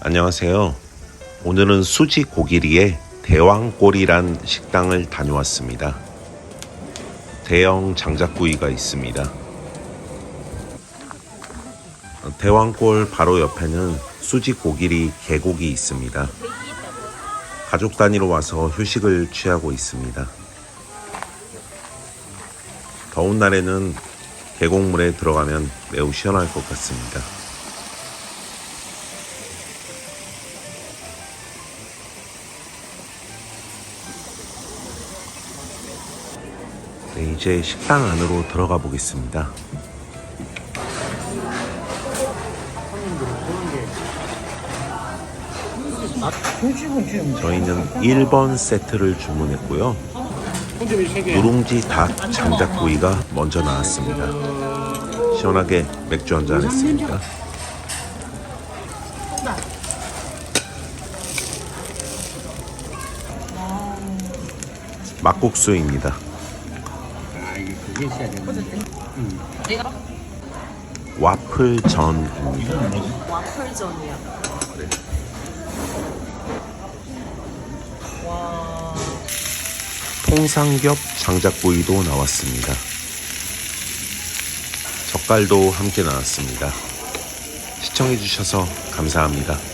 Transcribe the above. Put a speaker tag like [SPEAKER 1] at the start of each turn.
[SPEAKER 1] 안녕하세요. 오늘은 수지 고기리에 대왕골이란 식당을 다녀왔습니다. 대형 장작구이가 있습니다. 대왕골 바로 옆에는 수지 고기리 계곡이 있습니다. 가족 단위로 와서 휴식을 취하고 있습니다. 더운 날에는 계곡물에 들어가면 매우 시원할 것 같습니다. 네, 이제 식당 안으로 들어가 보겠습니다. 저희는 1번 세트를 주문했고요. 누룽지 닭 장작구이가 먼저 나왔습니다. 시원하게 맥주 한잔 했습니다. 막국수입니다. 와플전입니다.
[SPEAKER 2] 와플전이야.
[SPEAKER 1] 네.
[SPEAKER 2] 와.
[SPEAKER 1] 통삼겹 장작구이도 나왔습니다. 젓갈도 함께 나왔습니다. 시청해주셔서 감사합니다.